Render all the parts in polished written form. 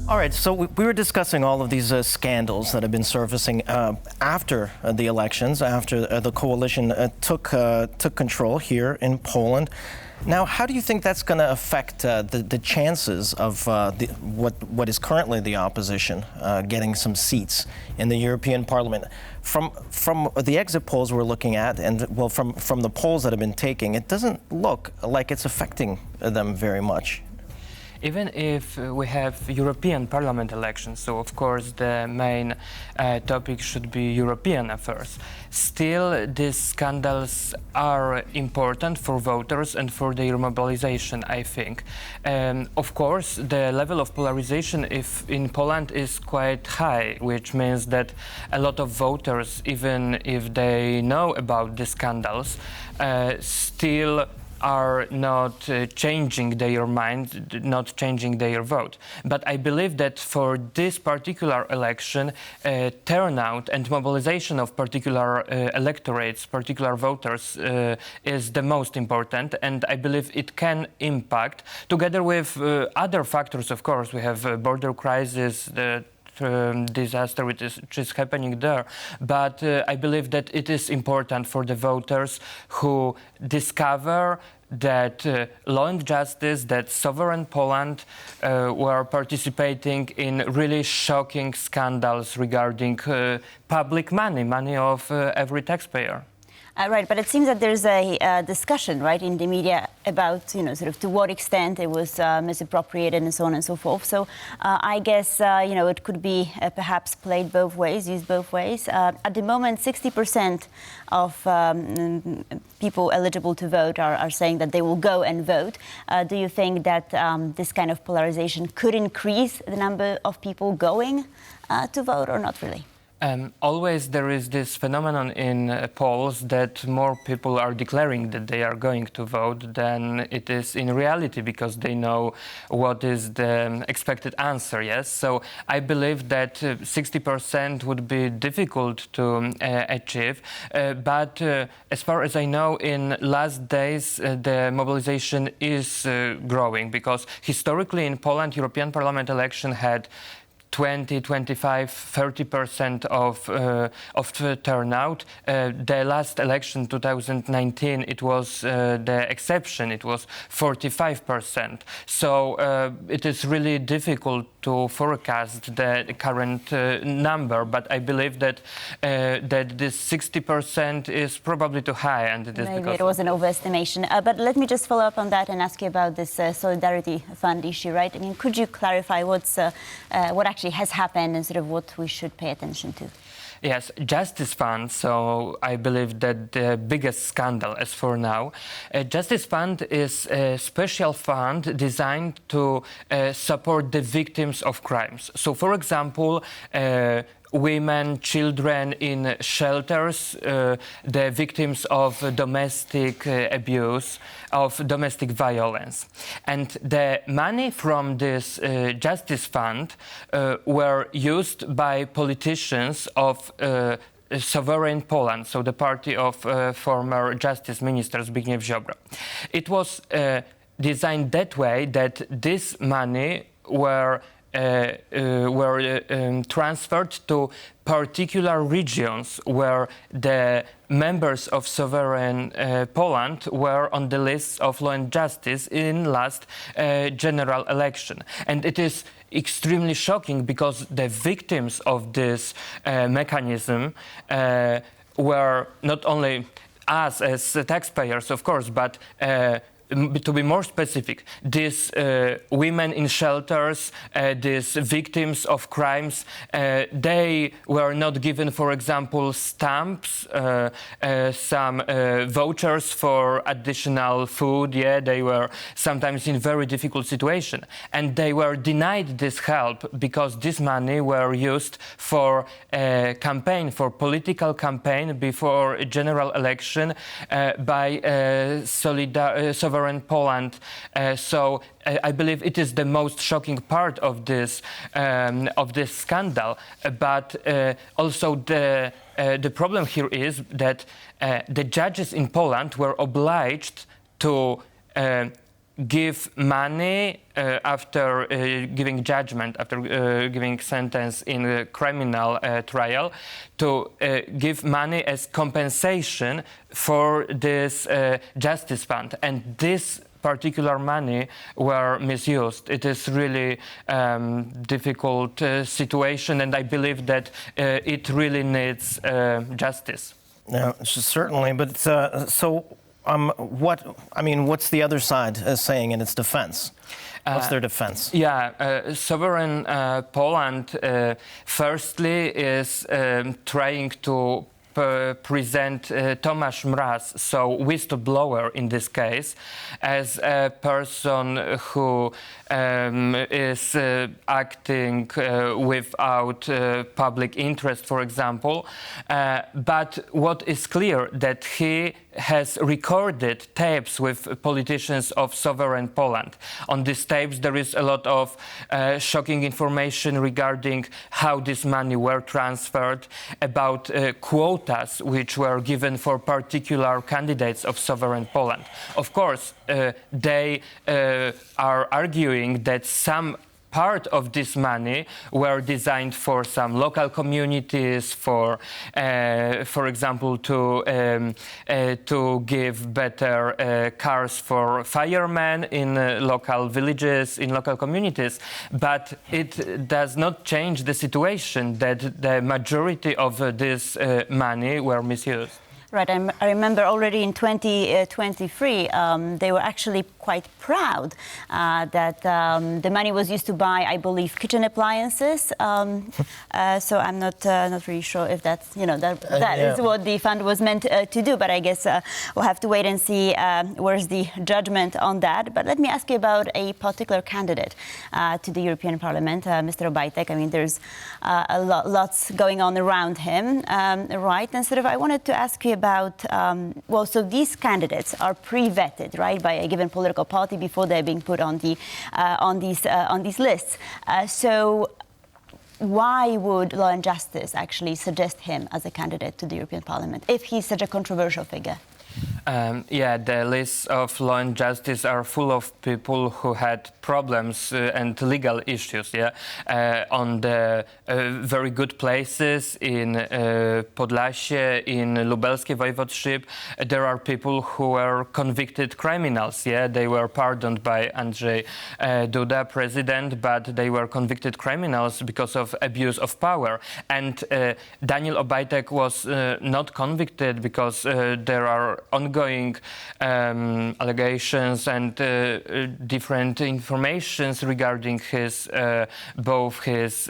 All right, so we were discussing all of these scandals that have been surfacing after the elections, after the coalition took control here in Poland. Now, how do you think that's going to affect the chances of what is currently the opposition getting some seats in the European Parliament? From the exit polls we're looking at, and well, from the polls that have been taking, it doesn't look like it's affecting them very much. Even if we have European Parliament elections, so of course the main topic should be European affairs, still these scandals are important for voters and for their mobilization, I think. Of course, the level of polarization in Poland is quite high, which means that a lot of voters, even if they know about the scandals, still are not changing their mind, not changing their vote. But I believe that for this particular election, turnout and mobilization of particular electorates, particular voters, is the most important, and I believe it can impact, together with other factors, of course. We have border crisis, the disaster which is happening there, but I believe that it is important for the voters who discover that law and justice, that sovereign Poland were participating in really shocking scandals regarding public money of every taxpayer. Right, but it seems that there's a discussion, right, in the media about, sort of to what extent it was misappropriated and so on and so forth. So I guess, it could be perhaps played both ways, used both ways. At the moment, 60% of people eligible to vote are saying that they will go and vote. Do you think that this kind of polarization could increase the number of people going to vote or not really? Always there is this phenomenon in polls that more people are declaring that they are going to vote than it is in reality, because they know what is the expected answer, yes? So I believe that 60% would be difficult to achieve, but as far as I know, in last days the mobilization is growing, because historically in Poland, European Parliament election had 20, 25, 30% of turnout. The last election, 2019, it was the exception. It was 45%. So it is really difficult to forecast the current number, but I believe that this 60% is probably too high, and it is maybe it was an overestimation. But let me just follow up on that and ask you about this solidarity fund issue, right? I mean, could you clarify what actually has happened and sort of what we should pay attention to? Yes, Justice Fund, so I believe that the biggest scandal as for now. Justice Fund is a special fund designed to support the victims of crimes. So, for example, women, children in shelters, the victims of domestic abuse, of domestic violence. And the money from this Justice Fund were used by politicians of sovereign Poland, so the party of former Justice Minister Zbigniew Ziobro. It was designed that way that this money were transferred to particular regions where the members of sovereign Poland were on the list of Law and Justice in last general election. And it is extremely shocking, because the victims of this mechanism were not only us as taxpayers, of course, but to be more specific, these women in shelters, these victims of crimes, they were not given, for example, stamps, some vouchers for additional food. Yeah, they were sometimes in very difficult situation, and they were denied this help because this money were used for a campaign, for political campaign before a general election by sovereign Poland. So I believe it is the most shocking part of this scandal. But also the problem here is that the judges in Poland were obliged to give money after giving judgment, after giving sentence in a criminal trial, to give money as compensation for this justice fund. And this particular money were misused. It is really difficult situation, and I believe that it really needs justice. Yeah, certainly. But what's the other side saying in its defense? What's their defense? Sovereign Poland, firstly, is trying to present Tomasz Mraz, so whistleblower in this case, as a person who is acting without public interest, for example. But what is clear that he has recorded tapes with politicians of sovereign Poland. On these tapes there is a lot of shocking information regarding how this money were transferred, about quotas which were given for particular candidates of sovereign Poland. Of course, they are arguing that some part of this money were designed for some local communities, for example, to give better cars for firemen in local villages, in local communities. But it does not change the situation that the majority of this money were misused. Right, I remember already in 2023, they were actually quite proud that the money was used to buy, I believe, kitchen appliances. So I'm not really sure if that's, that is what the fund was meant to do. But I guess we'll have to wait and see where's the judgment on that. But let me ask you about a particular candidate to the European Parliament, Mr. Obajtek. I mean, there's lots going on around him, right? And sort of, I wanted to ask you about, so these candidates are pre-vetted, right, by a given political party before they're being put on the on these lists. So why would Law and Justice actually suggest him as a candidate to the European Parliament if he's such a controversial figure? The lists of Law and Justice are full of people who had problems and legal issues, on the very good places in Podlasie, in Lubelskie Voivodeship. There are people who were convicted criminals, they were pardoned by Andrzej Duda, president, but they were convicted criminals because of abuse of power. And Daniel Obajtek was not convicted because there are ongoing allegations and different informations regarding his both his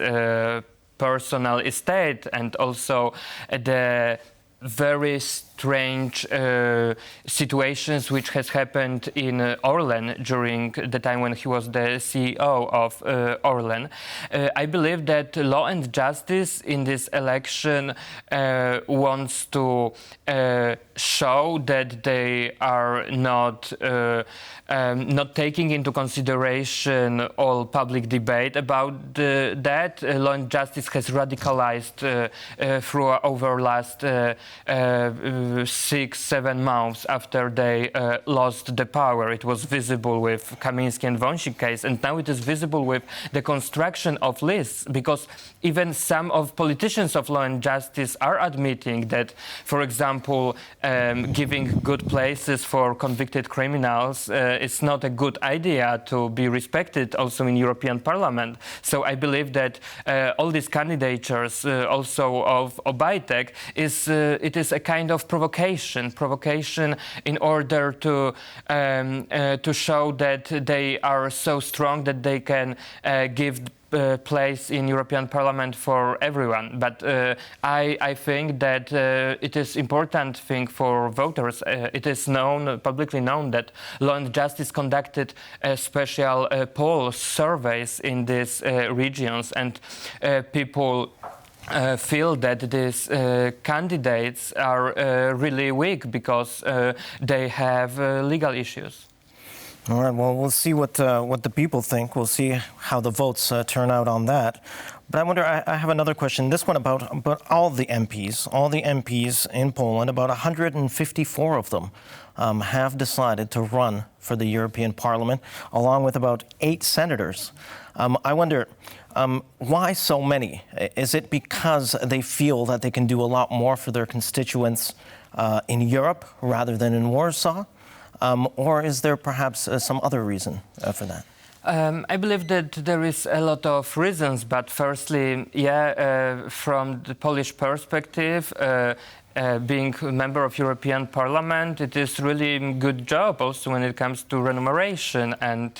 personal estate and also the very strange situations which has happened in Orlen during the time when he was the CEO of Orlen. I believe that Law and Justice in this election wants to show that they are not taking into consideration all public debate about that. Law and Justice has radicalized through over last 6-7 months after they lost the power. It was visible with Kamiński and Wąsik case, and now it is visible with the construction of lists, because even some of politicians of Law and Justice are admitting that, for example, giving good places for convicted criminals is not a good idea to be respected also in European Parliament. So I believe that all these candidatures also of Obajtek it is a kind of provocation in order to show that they are so strong that they can give place in European Parliament for everyone. But I think that it is important thing for voters. It is publicly known that Law and Justice conducted special polls, surveys in these regions, and people feel that these candidates are really weak because they have legal issues. All right, well, we'll see what the people think. We'll see how the votes turn out on that. But I wonder, I have another question, this one about all the MPs in Poland, about 154 of them have decided to run for the European Parliament, along with about 8 senators. I wonder, why so many? Is it because they feel that they can do a lot more for their constituents in Europe rather than in Warsaw? Or is there perhaps some other reason for that? I believe that there is a lot of reasons, but firstly, from the Polish perspective, being a member of European Parliament, it is really a good job also when it comes to remuneration and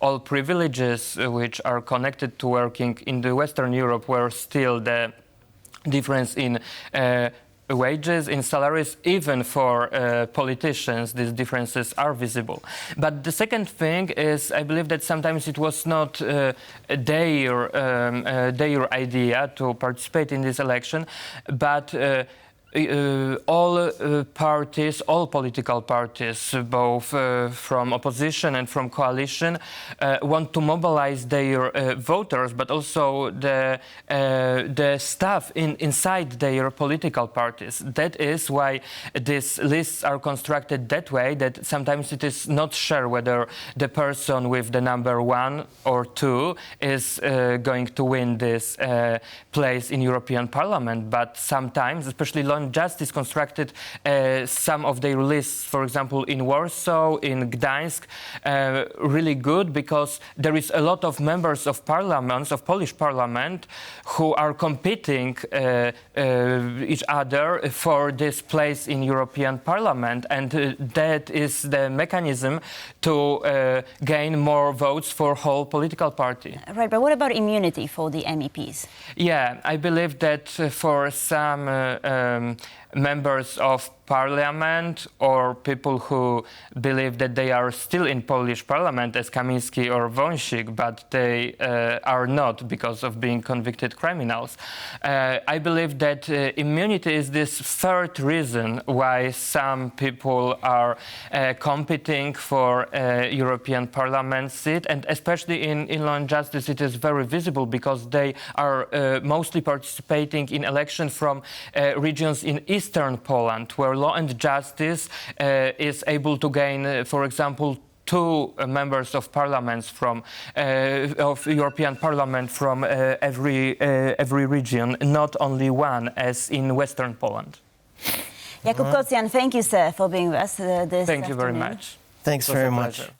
all privileges which are connected to working in the Western Europe, where still the difference in wages, in salaries, even for politicians, these differences are visible. But the second thing is, I believe that sometimes it was not their idea to participate in this election, but all parties, all political parties, both from opposition and from coalition, want to mobilize their voters, but also the staff inside their political parties. That is why these lists are constructed that way, that sometimes it is not sure whether the person with the number 1 or 2 is going to win this place in European Parliament. But sometimes, especially justice constructed some of their lists, for example, in Warsaw, in Gdańsk, really good, because there is a lot of members of parliaments, of Polish parliament, who are competing each other for this place in European Parliament, and that is the mechanism to gain more votes for whole political party. Right, but what about immunity for the MEPs? Yeah, I believe that for some members of parliament or people who believe that they are still in Polish parliament, as Kamiński or Wąsik, but they are not because of being convicted criminals. I believe that immunity is this third reason why some people are competing for European Parliament seat, and especially in law and justice it is very visible because they are mostly participating in elections from regions in eastern Poland, where law and justice is able to gain, for example, 2 members of parliaments from of European Parliament from every region, not only 1 as in Western Poland. Jakub Kocjan, thank you, sir, for being with us this Thank you very afternoon. much. Thanks very much. Pleasure.